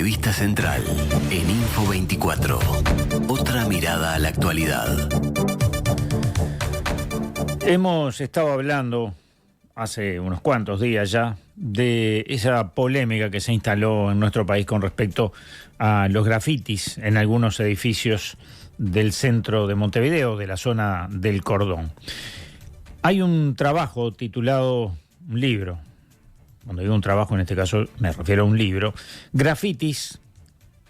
Entrevista central en Info 24. Otra mirada a la actualidad. Hemos estado hablando hace unos cuantos días ya de esa polémica que se instaló en nuestro país con respecto a los grafitis en algunos edificios del centro de Montevideo, de la zona del Cordón. Hay un trabajo titulado, un libro, cuando digo un trabajo en este caso me refiero a un libro, Grafitis,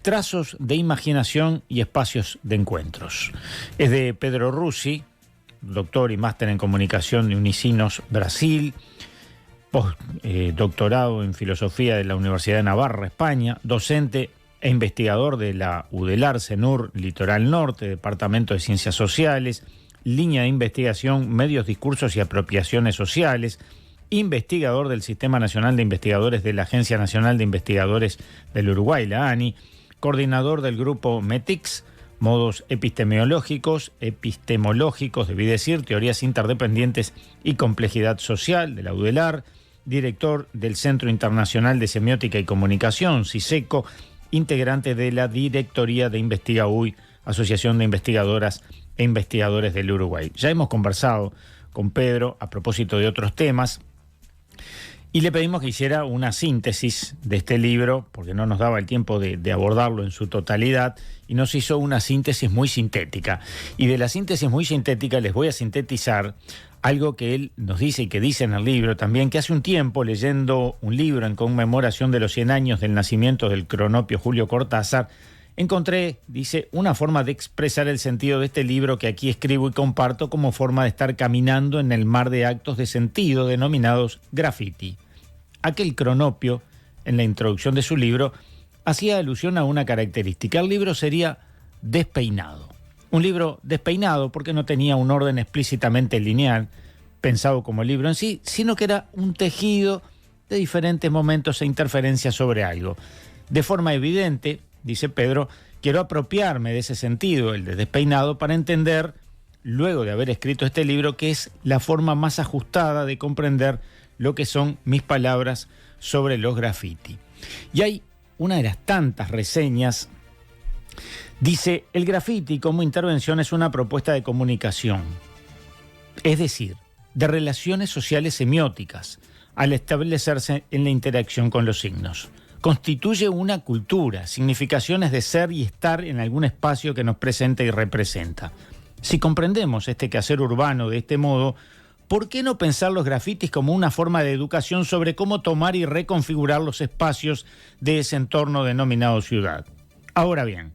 trazos de imaginación y espacios de encuentros. Es de Pedro Russi, doctor y máster en comunicación de Unicinos, Brasil, doctorado en filosofía de la Universidad de Navarra, España, docente e investigador de la UDELAR, CENUR, Litoral Norte, Departamento de Ciencias Sociales, línea de investigación, medios, discursos y apropiaciones sociales, investigador del Sistema Nacional de Investigadores de la Agencia Nacional de Investigadores del Uruguay, la ANI, coordinador del grupo METIX, modos epistemológicos, debí decir, teorías interdependientes y complejidad social de la UDELAR, director del Centro Internacional de Semiótica y Comunicación, CISECO, integrante de la Directoría de InvestigaUY, Asociación de Investigadoras e Investigadores del Uruguay. Ya hemos conversado con Pedro a propósito de otros temas y le pedimos que hiciera una síntesis de este libro, porque no nos daba el tiempo de abordarlo en su totalidad, y nos hizo una síntesis muy sintética. Y de la síntesis muy sintética les voy a sintetizar algo que él nos dice y que dice en el libro también, que hace un tiempo, leyendo un libro en conmemoración de los 100 años del nacimiento del cronopio Julio Cortázar, encontré, dice, una forma de expresar el sentido de este libro que aquí escribo y comparto como forma de estar caminando en el mar de actos de sentido denominados graffiti. Aquel cronopio, en la introducción de su libro, hacía alusión a una característica. El libro sería despeinado. Un libro despeinado porque no tenía un orden explícitamente lineal, pensado como libro en sí, sino que era un tejido de diferentes momentos e interferencias sobre algo. De forma evidente, dice Pedro, quiero apropiarme de ese sentido, el de despeinado, para entender, luego de haber escrito este libro, que es la forma más ajustada de comprender lo que son mis palabras sobre los graffiti. Y hay una de las tantas reseñas, dice, el graffiti como intervención es una propuesta de comunicación, es decir, de relaciones sociales semióticas, al establecerse en la interacción con los signos. Constituye una cultura, significaciones de ser y estar en algún espacio que nos presenta y representa. Si comprendemos este quehacer urbano de este modo, ¿por qué no pensar los grafitis como una forma de educación sobre cómo tomar y reconfigurar los espacios de ese entorno denominado ciudad? Ahora bien,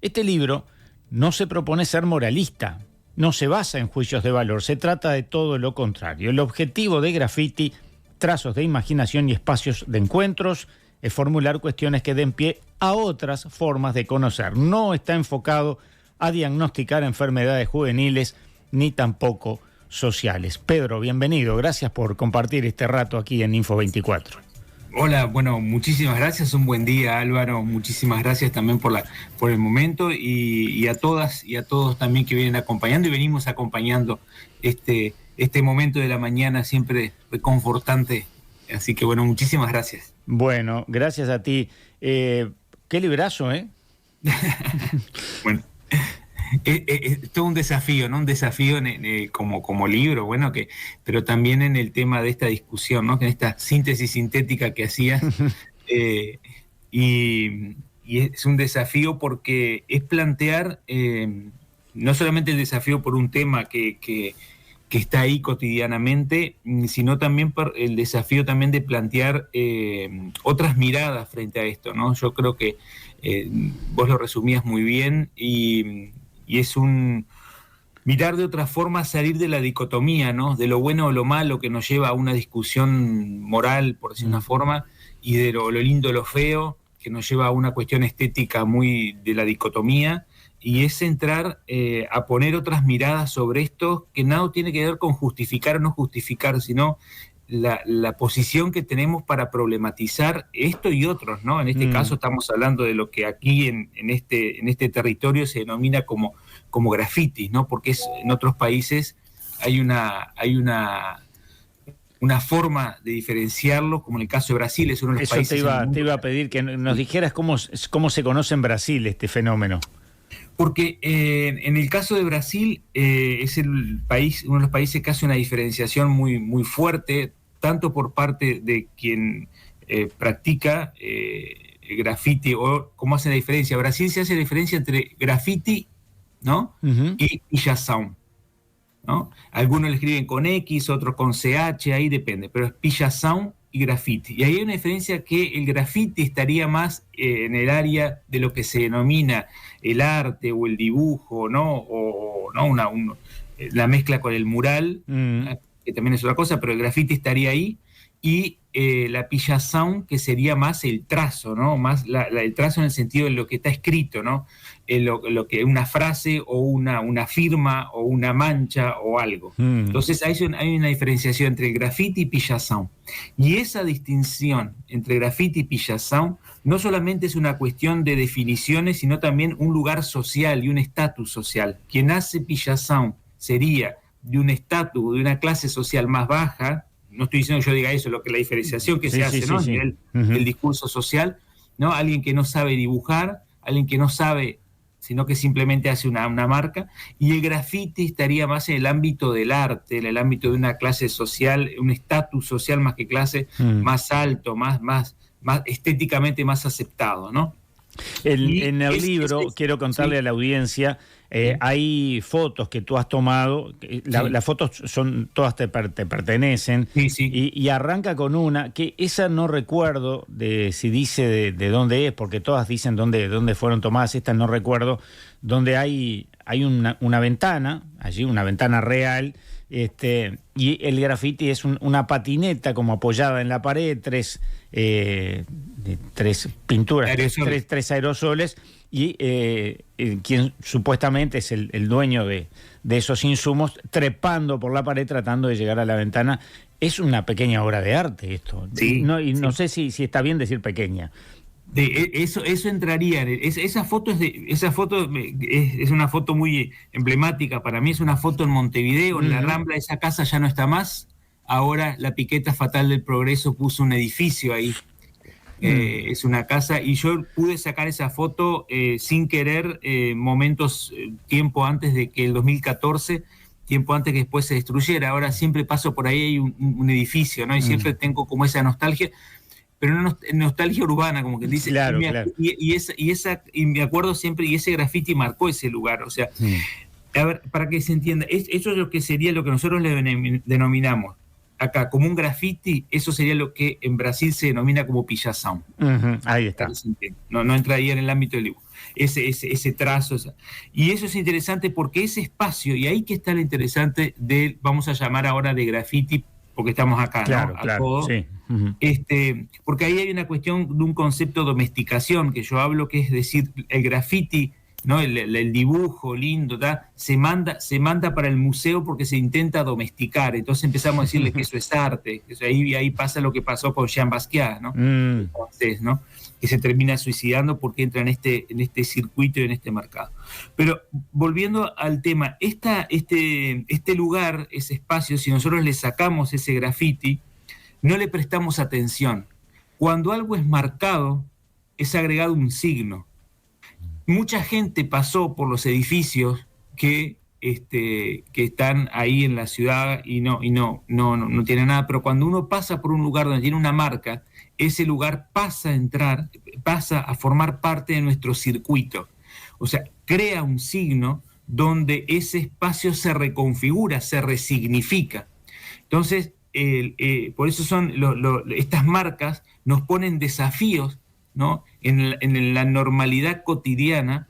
este libro no se propone ser moralista, no se basa en juicios de valor, se trata de todo lo contrario. El objetivo de Graffiti, trazos de imaginación y espacios de encuentros, es formular cuestiones que den pie a otras formas de conocer. No está enfocado a diagnosticar enfermedades juveniles ni tampoco sociales. Pedro, bienvenido. Gracias por compartir este rato aquí en Info 24. Hola, bueno, muchísimas gracias. Un buen día, Álvaro. Muchísimas gracias también por el momento y a todas y a todos también que vienen acompañando y venimos acompañando este momento de la mañana siempre reconfortante. Así que bueno, muchísimas gracias. Bueno, gracias a ti. Qué librazo, ¿eh? Bueno, es todo un desafío, ¿no? Un desafío como libro, bueno, pero también en el tema de esta discusión, ¿no? En esta síntesis sintética que hacías. Y es un desafío porque es plantear no solamente el desafío por un tema que está ahí cotidianamente, sino también por el desafío también de plantear otras miradas frente a esto, ¿no? Yo creo que vos lo resumías muy bien y es un mirar de otra forma, salir de la dicotomía, ¿no? De lo bueno o lo malo que nos lleva a una discusión moral, por decir una forma, y de lo lindo o lo feo, que nos lleva a una cuestión estética muy de la dicotomía, y es entrar a poner otras miradas sobre esto que nada tiene que ver con justificar o no justificar, sino la posición que tenemos para problematizar esto y otros, ¿no? En este caso estamos hablando de lo que aquí en este territorio se denomina como graffiti, ¿no? Porque en otros países hay una una forma de diferenciarlo, como en el caso de Brasil, es uno de los Eso países... te iba a pedir que nos dijeras cómo se conoce en Brasil este fenómeno. Porque en el caso de Brasil es el país, uno de los países que hace una diferenciación muy, muy fuerte, tanto por parte de quien practica el graffiti, o cómo hace la diferencia. Brasil se hace la diferencia entre graffiti, ¿no? Y pillação, ¿no? Algunos le escriben con X, otros con CH, ahí depende, pero es pillação y graffiti. Y ahí hay una diferencia, que el graffiti estaría más en el área de lo que se denomina el arte o el dibujo, ¿no? O ¿no? La mezcla con el mural, que también es otra cosa, pero el graffiti estaría ahí, y la pillação, que sería más el trazo, ¿no? Más el trazo en el sentido de lo que está escrito, ¿no? Lo que una frase o una firma o una mancha o algo. Entonces hay una diferenciación entre el graffiti y pillação. Y esa distinción entre graffiti y pillação no solamente es una cuestión de definiciones, sino también un lugar social y un estatus social. Quien hace pillação sería de un estatus, de una clase social más baja. No estoy diciendo que yo diga eso, lo que la diferenciación que se hace, ¿no? A nivel del discurso social, ¿no? Alguien que no sabe dibujar, alguien que no sabe, sino que simplemente hace una marca, y el graffiti estaría más en el ámbito del arte, en el ámbito de una clase social, un estatus social más que clase, más alto, más estéticamente más aceptado, ¿no? En el libro, quiero contarle a la audiencia, hay fotos que tú has tomado, las fotos son todas te pertenecen, y arranca con una, que esa no recuerdo si dice de dónde es, porque todas dicen dónde fueron tomadas, esta no recuerdo, donde hay una ventana, allí una ventana real, y el graffiti es una patineta como apoyada en la pared, tres pinturas, tres aerosoles, y quien supuestamente es el dueño de esos insumos, trepando por la pared tratando de llegar a la ventana. Es una pequeña obra de arte esto. No sé si está bien decir pequeña. Eso entraría. Esa foto es una foto muy emblemática para mí. Es una foto en Montevideo, en la Rambla. Esa casa ya no está más. Ahora la Piqueta Fatal del Progreso puso un edificio ahí. Es una casa, y yo pude sacar esa foto sin querer, tiempo antes de que el 2014, tiempo antes que después se destruyera. Ahora siempre paso por ahí, hay un edificio, ¿no? Y siempre tengo como esa nostalgia, pero una nostalgia urbana, como que dice. Claro. Y me acuerdo siempre, y ese graffiti marcó ese lugar. O sea, a ver, para que se entienda, eso es lo que sería lo que nosotros le denominamos acá como un graffiti. Eso sería lo que en Brasil se denomina como pillação. Ahí está. No entraría en el ámbito del dibujo. Ese trazo. Y eso es interesante porque ese espacio, y ahí que está lo interesante vamos a llamar ahora de graffiti, porque estamos acá, claro, ¿no? Claro, sí. Porque ahí hay una cuestión de un concepto de domesticación que yo hablo, que es decir, el graffiti, ¿no? El dibujo lindo, se manda para el museo porque se intenta domesticar. Entonces empezamos a decirle que eso es arte. Ahí pasa lo que pasó con Jean Basquiat, ¿no? Entonces, ¿no? Que se termina suicidando porque entra en este circuito y en este mercado. Pero volviendo al tema, este lugar, ese espacio, si nosotros le sacamos ese graffiti, no le prestamos atención. Cuando algo es marcado, es agregado un signo. Mucha gente pasó por los edificios que están ahí en la ciudad y no tiene nada, pero cuando uno pasa por un lugar donde tiene una marca, ese lugar pasa a formar parte de nuestro circuito. O sea, crea un signo donde ese espacio se reconfigura, se resignifica. Entonces, por eso estas marcas nos ponen desafíos, ¿no? en la normalidad cotidiana,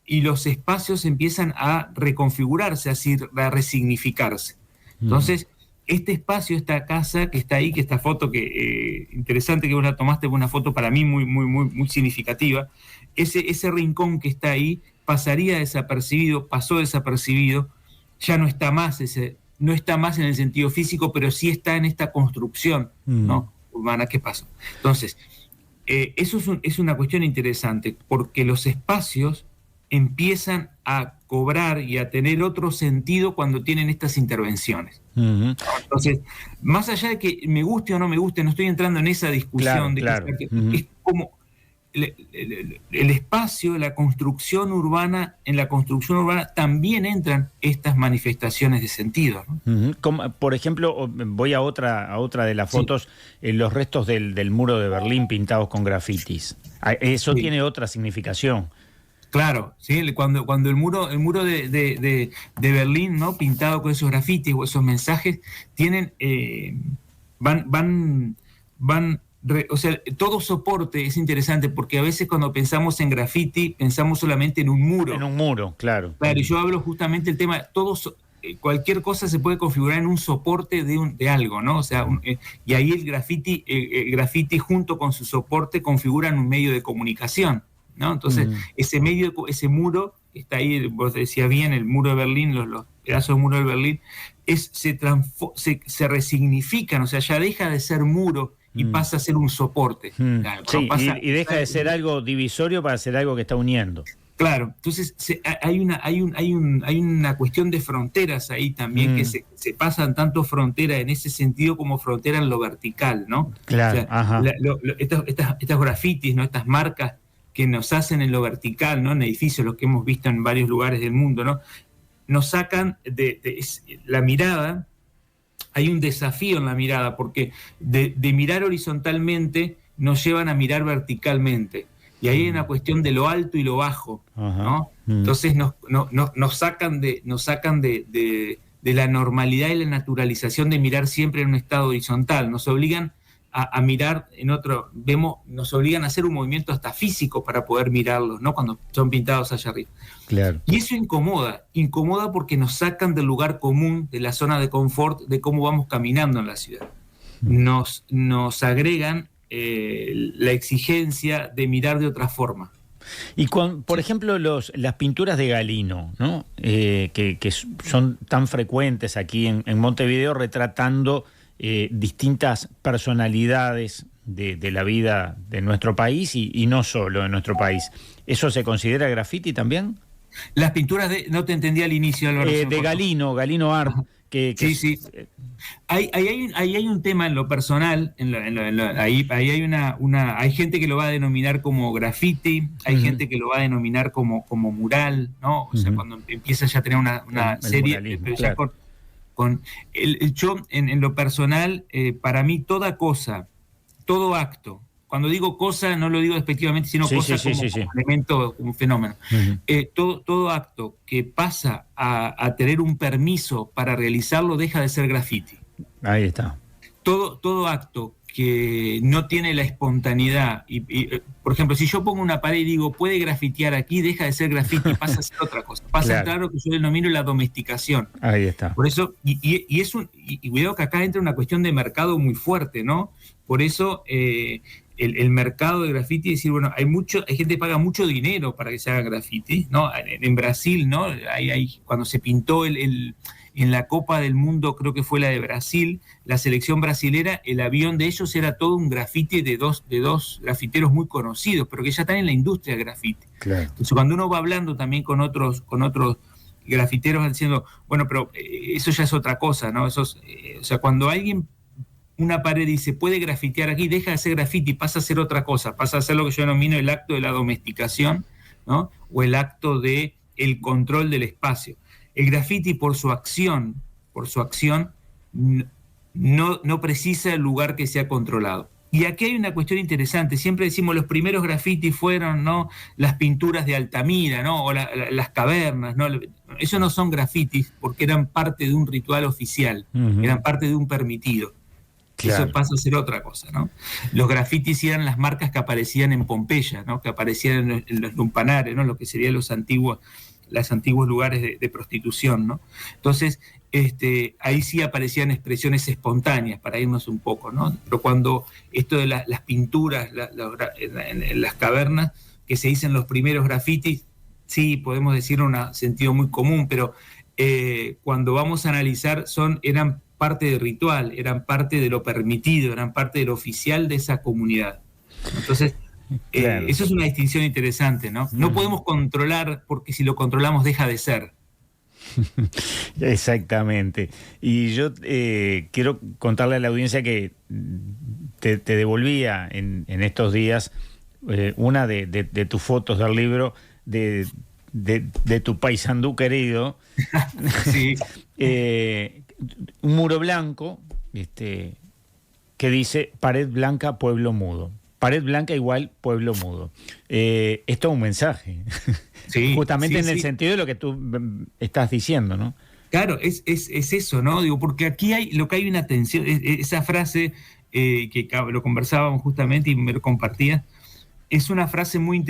y los espacios empiezan a reconfigurarse, a resignificarse. Entonces, este espacio, esta casa que está ahí, que esta foto interesante que vos la tomaste, fue una foto para mí muy, muy, muy, muy significativa. Ese rincón que está ahí pasó desapercibido, ya no está más no está más en el sentido físico, pero sí está en esta construcción, ¿no? urbana que pasó. Entonces, eso es una cuestión interesante, porque los espacios empiezan a cobrar y a tener otro sentido cuando tienen estas intervenciones. Uh-huh. Entonces, más allá de que me guste o no me guste, no estoy entrando en esa discusión Claro. de que Uh-huh. es como el espacio, la construcción urbana, en la construcción urbana también entran estas manifestaciones de sentido, ¿no? Uh-huh. Como, por ejemplo, voy a otra de las fotos, los restos del muro de Berlín pintados con grafitis. Eso Sí. tiene otra significación. Claro, ¿sí? Cuando el muro de Berlín, ¿no? Pintado con esos grafitis o esos mensajes, tienen o sea, todo soporte es interesante, porque a veces cuando pensamos en graffiti pensamos solamente en un muro. En un muro, claro. Claro, y yo hablo justamente del tema, cualquier cosa se puede configurar en un soporte de algo, ¿no? O sea, y ahí el graffiti junto con su soporte configuran un medio de comunicación, ¿no? Entonces, ese muro está ahí, vos decías bien, el muro de Berlín, los pedazos del muro de Berlín, se resignifican, o sea, ya deja de ser muro y pasa a ser un soporte. Claro, sí, y deja de ser algo divisorio para ser algo que está uniendo. Claro, entonces hay una cuestión de fronteras ahí también, que se pasan tanto frontera en ese sentido como frontera en lo vertical, ¿no? Claro, o sea, estos grafitis, ¿no? Estas marcas que nos hacen en lo vertical, ¿no? En edificios, los que hemos visto en varios lugares del mundo, ¿no? Nos sacan de la mirada. Hay un desafío en la mirada, porque de mirar horizontalmente nos llevan a mirar verticalmente. Y ahí hay una cuestión de lo alto y lo bajo, ¿no? Entonces nos sacan de la normalidad y la naturalización de mirar siempre en un estado horizontal. Nos obligan a mirar nos obligan a hacer un movimiento hasta físico para poder mirarlos, ¿no? Cuando son pintados allá arriba. Claro. Y eso incomoda porque nos sacan del lugar común, de la zona de confort, de cómo vamos caminando en la ciudad. Nos agregan la exigencia de mirar de otra forma. Y por ejemplo, las pinturas de Galino, ¿no? Que son tan frecuentes aquí en Montevideo, retratando distintas personalidades de la vida de nuestro país y no solo en nuestro país. ¿Eso se considera graffiti también? Las pinturas no te entendí al inicio, Álvaro. De Galino Art. Sí. Ahí hay un tema en lo personal, ahí hay gente que lo va a denominar como graffiti, hay gente que lo va a denominar como mural, ¿no? O sea, cuando empieza ya a tener una serie, pero ya claro. Yo en lo personal, para mí toda cosa, todo acto, cuando digo cosa no lo digo despectivamente, sino cosa como elemento, como fenómeno. Todo acto que pasa a tener un permiso para realizarlo deja de ser graffiti. Ahí está. Todo acto que no tiene la espontaneidad, por ejemplo, si yo pongo una pared y digo, puede grafitear aquí, deja de ser graffiti, pasa a ser otra cosa. Pasa claro lo que yo denomino la domesticación. Ahí está. Por eso, y cuidado que acá entra una cuestión de mercado muy fuerte, ¿no? Por eso el mercado de graffiti, decir, bueno, hay gente que paga mucho dinero para que se haga graffiti, ¿no? En Brasil, ¿no? Cuando se pintó en la Copa del Mundo, creo que fue la de Brasil, la selección brasilera, el avión de ellos era todo un graffiti de dos grafiteros muy conocidos, pero que ya están en la industria del graffiti. Claro. Entonces, cuando uno va hablando también con otros grafiteros, van diciendo, bueno, pero eso ya es otra cosa, ¿no? O sea, cuando alguien, una pared dice, puede grafitear aquí, deja de ser graffiti, pasa a ser otra cosa, pasa a ser lo que yo denomino el acto de la domesticación, ¿no? O el acto de el control del espacio. El graffiti por su acción, no precisa el lugar que sea controlado. Y aquí hay una cuestión interesante. Siempre decimos los primeros grafitis fueron, ¿no?, las pinturas de Altamira, ¿no?, o las cavernas, ¿no? Eso no son grafitis porque eran parte de un ritual oficial, eran parte de un permitido. Claro. Eso pasa a ser otra cosa, ¿no? Los grafitis eran las marcas que aparecían en Pompeya, ¿no?, que aparecían en los lumpanares, ¿no?, lo que serían los antiguos lugares de prostitución, ¿no? Entonces, ahí sí aparecían expresiones espontáneas, para irnos un poco, ¿no? Pero cuando esto de las pinturas en las cavernas, que se dicen los primeros grafitis, sí, podemos decir en un sentido muy común, pero cuando vamos a analizar, eran parte del ritual, eran parte de lo permitido, eran parte de lo oficial de esa comunidad. Entonces, Claro. Eso es una distinción interesante, ¿no? No podemos controlar, porque si lo controlamos deja de ser. Exactamente. Y yo quiero contarle a la audiencia que te devolvía en estos días una de tus fotos del libro de tu paisandú querido. Sí. Un muro blanco que dice pared blanca, pueblo mudo. Pared blanca igual pueblo mudo. Es todo un mensaje. Sí, justamente sí, en el sentido de lo que tú estás diciendo, ¿no? Claro, es eso, ¿no? Digo, porque aquí lo que hay una tensión, esa frase que lo conversábamos justamente y me lo compartía, es una frase muy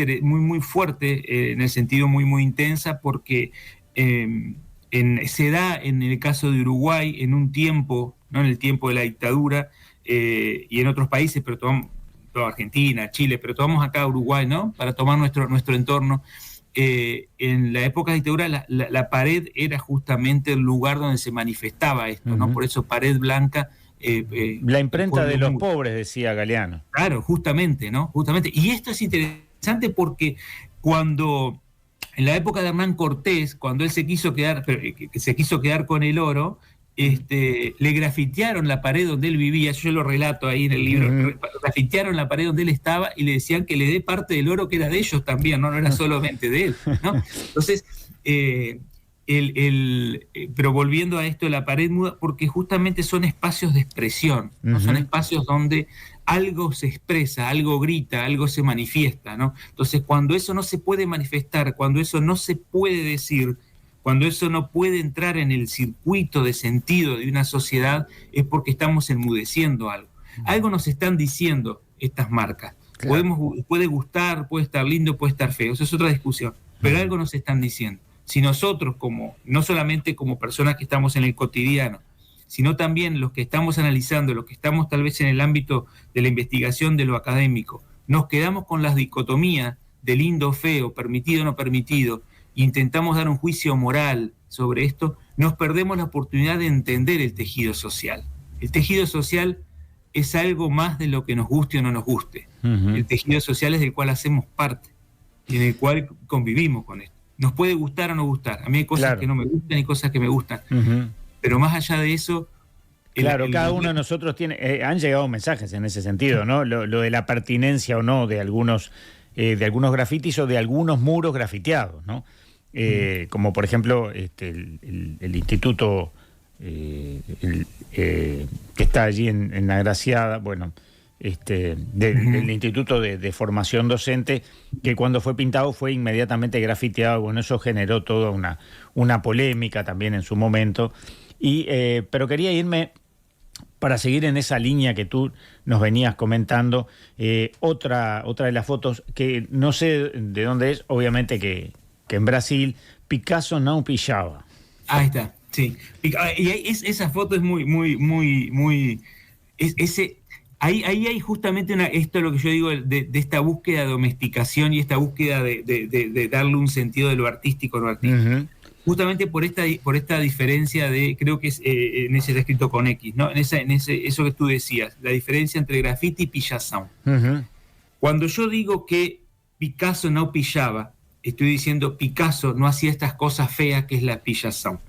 fuerte, en el sentido muy intensa, porque se da en el caso de Uruguay en un tiempo, ¿no? En el tiempo de la dictadura, y en otros países, pero tomamos Argentina, Chile, pero tomamos acá Uruguay, ¿no? Para tomar nuestro entorno. En la época de dictadura la pared era justamente el lugar donde se manifestaba esto, ¿no? Por eso pared blanca. La imprenta de los pobres, decía Galeano. Claro, justamente, ¿no? Justamente. Y esto es interesante porque cuando, en la época de Hernán Cortés, cuando él se quiso quedar con el oro, le grafitearon la pared donde él vivía, yo lo relato ahí en el libro, grafitearon la pared donde él estaba y le decían que le dé parte del oro que era de ellos también, no era solamente de él, ¿no? Entonces, pero volviendo a esto de la pared muda, porque justamente son espacios de expresión, ¿no? Son espacios donde algo se expresa, algo grita, algo se manifiesta, ¿no? Entonces, cuando eso no se puede manifestar, cuando eso no se puede decir, cuando eso no puede entrar en el circuito de sentido de una sociedad, es porque estamos enmudeciendo algo. Algo nos están diciendo estas marcas. Claro. Puede gustar, puede estar lindo, puede estar feo, eso es otra discusión, pero algo nos están diciendo. Si nosotros, no solamente como personas que estamos en el cotidiano, sino también los que estamos analizando, los que estamos tal vez en el ámbito de la investigación de lo académico, nos quedamos con las dicotomías de lindo, feo, permitido, no permitido, intentamos dar un juicio moral sobre esto, nos perdemos la oportunidad de entender el tejido social. El tejido social es algo más de lo que nos guste o no nos guste. El tejido social es del cual hacemos parte y en el cual convivimos con esto. Nos puede gustar o no gustar. A mí hay cosas que no me gustan y cosas que me gustan. Pero más allá de eso... Cada uno de nosotros tiene... han llegado mensajes en ese sentido, ¿no? Lo de la pertinencia o no de algunos grafitis o de algunos muros grafiteados, ¿no? Como por ejemplo el instituto que está allí en la Graciada, bueno, del Instituto de Formación Docente, que cuando fue pintado fue inmediatamente grafiteado. Bueno, eso generó toda una polémica también en su momento. Pero quería irme para seguir en esa línea que tú nos venías comentando. Otra de las fotos, que no sé de dónde es, obviamente que en Brasil, Picasso não pillaba. Ahí está, sí. Y esa foto es ahí hay justamente esto es lo que yo digo de esta búsqueda de domesticación y esta búsqueda de darle un sentido de lo artístico, no artístico. Justamente por esta diferencia creo que es, en ese está escrito con X, ¿no? Eso que tú decías, la diferencia entre graffiti y pillação. Cuando yo digo que Picasso no pillaba, estoy diciendo Picasso no hacía estas cosas feas que es la pillação.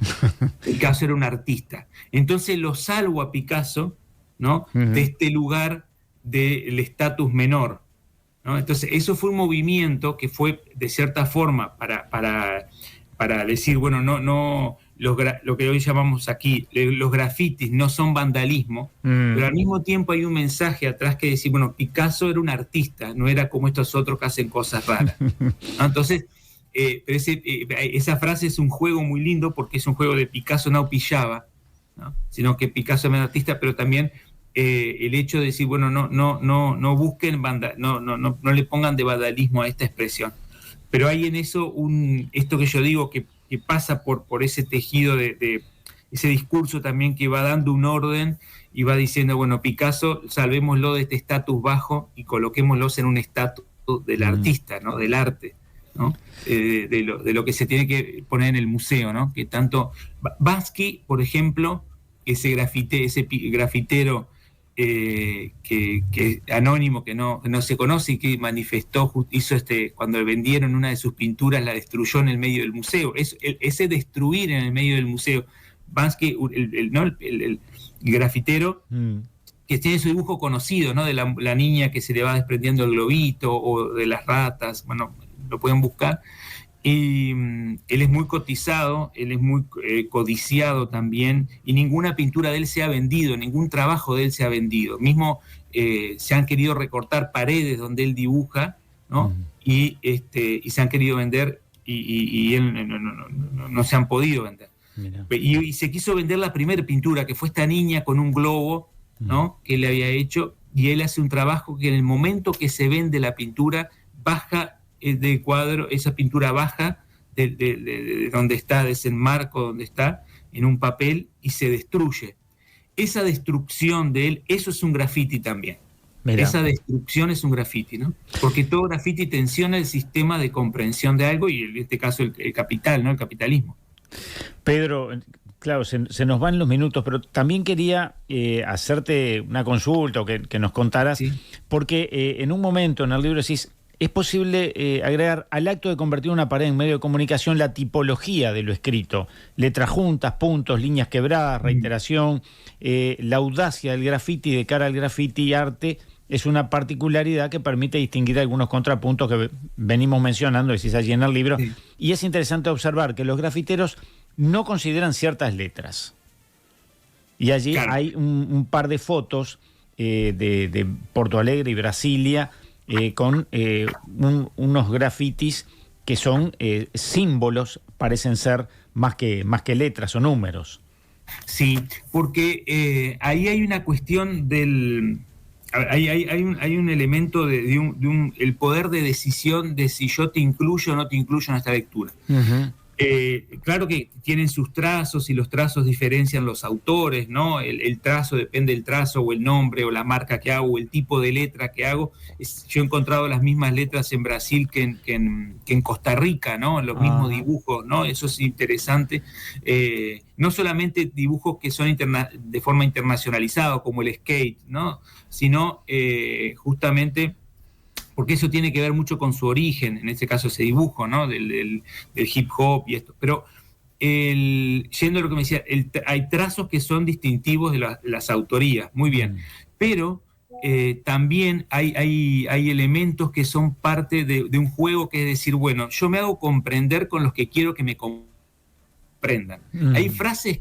Picasso era un artista. Entonces lo salvo a Picasso, ¿no? De este lugar del estatus menor, ¿no? Entonces eso fue un movimiento que fue de cierta forma para decir, bueno, no lo que hoy llamamos aquí los grafitis no son vandalismo, pero al mismo tiempo hay un mensaje atrás que decir, bueno, Picasso era un artista, no era como estos otros que hacen cosas raras, ¿no? Entonces, pero esa frase es un juego muy lindo porque es un juego de Picasso no pillaba, ¿no? Sino que Picasso era un artista, pero también el hecho de decir, bueno, no busquen no le pongan de vandalismo a esta expresión. Pero hay en eso esto que yo digo que pasa por ese tejido de ese discurso también que va dando un orden y va diciendo, bueno, Picasso, salvémoslo de este estatus bajo y coloquémoslos en un estatus del artista, ¿no? Del arte, ¿no? De lo que se tiene que poner en el museo, ¿no? Que tanto Bansky, por ejemplo, ese grafitero que anónimo, que no se conoce y que manifestó, hizo cuando vendieron una de sus pinturas, la destruyó en el medio del museo. Ese destruir en el medio del museo, Banksy, el grafitero, que tiene su dibujo conocido, ¿no? De la niña que se le va desprendiendo el globito, o de las ratas, bueno, lo pueden buscar. Y él es muy cotizado, él es muy codiciado también, y ninguna pintura de él se ha vendido, ningún trabajo de él se ha vendido. Mismo se han querido recortar paredes donde él dibuja, ¿no? Y se han querido vender y él no se han podido vender. Y se quiso vender la primera pintura, que fue esta niña con un globo, ¿no? Que él había hecho, y él hace un trabajo que en el momento que se vende la pintura, baja del cuadro, esa pintura baja de donde está, de ese enmarco donde está, en un papel, y se destruye. Esa destrucción de él, eso es un graffiti también. Mirá. Esa destrucción es un graffiti, ¿no? Porque todo graffiti tensiona el sistema de comprensión de algo, y en este caso el capital, ¿no? El capitalismo. Pedro, claro, se nos van los minutos, pero también quería hacerte una consulta, o que nos contaras, sí. Porque en un momento en el libro decís, es posible agregar al acto de convertir una pared en medio de comunicación la tipología de lo escrito, letras juntas, puntos, líneas quebradas, reiteración, la audacia del graffiti de cara al graffiti y arte es una particularidad que permite distinguir algunos contrapuntos que venimos mencionando, decís allí en el libro, sí. Y es interesante observar que los grafiteros no consideran ciertas letras. Y allí claro. Hay un par de fotos de Porto Alegre y Brasilia, con unos grafitis que son símbolos, parecen ser más que letras o números. Sí, porque ahí hay una cuestión del... Hay un elemento de el poder de decisión de si yo te incluyo o no te incluyo en esta lectura. Uh-huh. Claro que tienen sus trazos, y los trazos diferencian los autores, ¿no? El trazo depende del trazo, o el nombre, o la marca que hago, o el tipo de letra que hago. Yo he encontrado las mismas letras en Brasil que en Costa Rica, ¿no? Los mismos dibujos, ¿no? Eso es interesante. No solamente dibujos que son de forma internacionalizada, como el skate, ¿no? Sino justamente... porque eso tiene que ver mucho con su origen, en este caso ese dibujo, ¿no? del hip hop y esto. Pero yendo a lo que me decía, hay trazos que son distintivos de las autorías, muy bien. Pero también hay elementos que son parte de un juego, que es decir, bueno, yo me hago comprender con los que quiero que me comprendan. Hay frases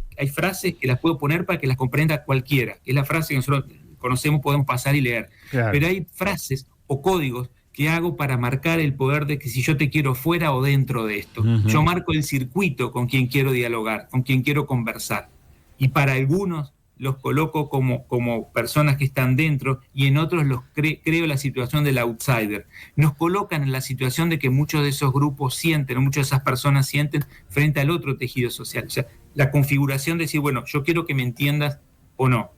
que las puedo poner para que las comprenda cualquiera, que es la frase que nosotros conocemos, podemos pasar y leer. Claro. Pero hay frases o códigos que hago para marcar el poder de que si yo te quiero fuera o dentro de esto. Uh-huh. Yo marco el circuito con quien quiero dialogar, con quien quiero conversar. Y para algunos los coloco como personas que están dentro, y en otros los creo la situación del outsider. Nos colocan en la situación de que muchos de esos grupos sienten, o muchas de esas personas sienten, frente al otro tejido social. O sea, la configuración de decir, bueno, yo quiero que me entiendas o no.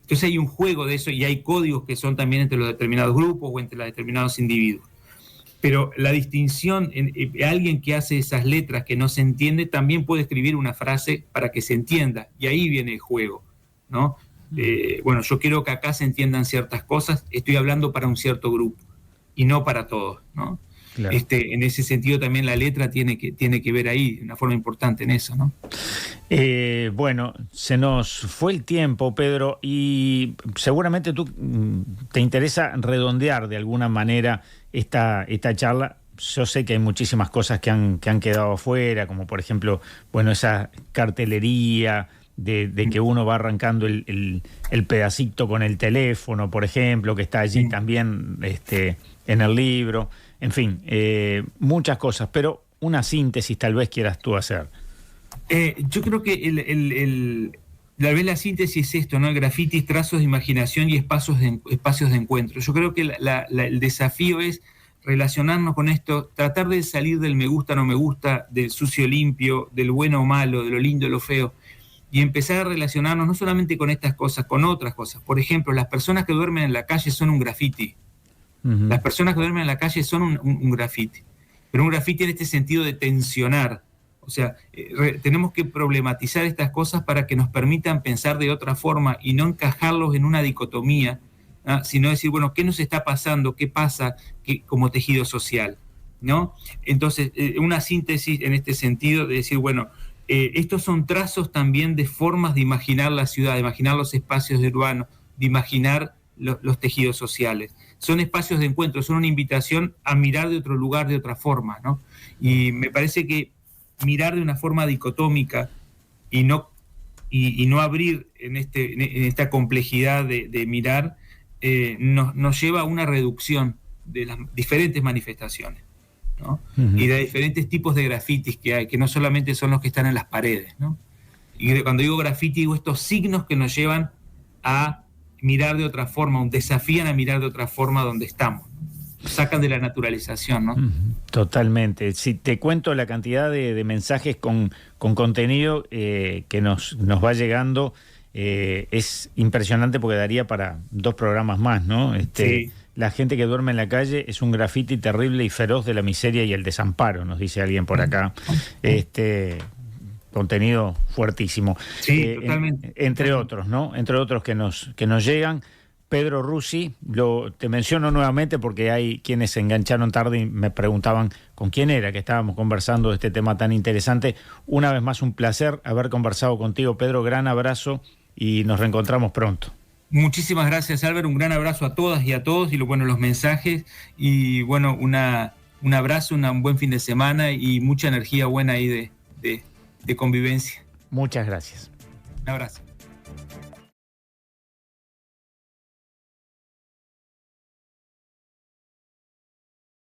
Entonces hay un juego de eso, y hay códigos que son también entre los determinados grupos o entre los determinados individuos. Pero la distinción, alguien que hace esas letras que no se entiende, también puede escribir una frase para que se entienda, y ahí viene el juego, ¿no? Bueno, yo quiero que acá se entiendan ciertas cosas, estoy hablando para un cierto grupo, y no para todos, ¿no? Claro. En ese sentido también la letra tiene que ver ahí de una forma importante en eso, ¿no? Bueno, se nos fue el tiempo, Pedro, y seguramente tú te interesa redondear de alguna manera esta charla. Yo sé que hay muchísimas cosas que han quedado afuera, como por ejemplo, bueno, esa cartelería de que uno va arrancando el pedacito con el teléfono, por ejemplo, que está allí también en el libro. En fin, muchas cosas, pero una síntesis tal vez quieras tú hacer. Yo creo que tal vez la síntesis es esto, ¿no? El graffiti, trazos de imaginación y espacios de encuentro. Yo creo que el desafío es relacionarnos con esto, tratar de salir del me gusta, no me gusta, del sucio, limpio, del bueno o malo, de lo lindo, lo feo, y empezar a relacionarnos no solamente con estas cosas, con otras cosas. Por ejemplo, las personas que duermen en la calle son un graffiti. Uh-huh. Las personas que duermen en la calle son un graffiti. Pero un graffiti en este sentido de tensionar. O sea, tenemos que problematizar estas cosas para que nos permitan pensar de otra forma y no encajarlos en una dicotomía, sino decir, bueno, ¿qué nos está pasando? ¿Qué pasa como tejido social? ¿No? Entonces, una síntesis en este sentido de decir, bueno, estos son trazos también de formas de imaginar la ciudad, de imaginar los espacios urbanos, de imaginar los tejidos sociales. Son espacios de encuentro, son una invitación a mirar de otro lugar, de otra forma, ¿no? Y me parece que mirar de una forma dicotómica y no abrir en esta complejidad de mirar, nos lleva a una reducción de las diferentes manifestaciones, ¿no? Uh-huh. Y de diferentes tipos de grafitis que hay, que no solamente son los que están en las paredes, ¿no? Y cuando digo grafiti, digo estos signos que nos llevan a mirar de otra forma, desafían a mirar de otra forma donde estamos, nos sacan de la naturalización, ¿no? Totalmente. Si te cuento la cantidad de mensajes con contenido que nos va llegando, es impresionante porque daría para 2 programas más, ¿no? Sí. La gente que duerme en la calle es un grafiti terrible y feroz de la miseria y el desamparo, nos dice alguien por acá. Contenido fuertísimo. Sí, totalmente. Entre otros, ¿no? Entre otros que nos llegan. Pedro Russi, te menciono nuevamente porque hay quienes se engancharon tarde y me preguntaban con quién era que estábamos conversando de este tema tan interesante. Una vez más, un placer haber conversado contigo, Pedro. Gran abrazo y nos reencontramos pronto. Muchísimas gracias, Álvaro. Un gran abrazo a todas y a todos y los mensajes y bueno, un abrazo, un buen fin de semana y mucha energía buena ahí de convivencia. Muchas gracias. Un abrazo.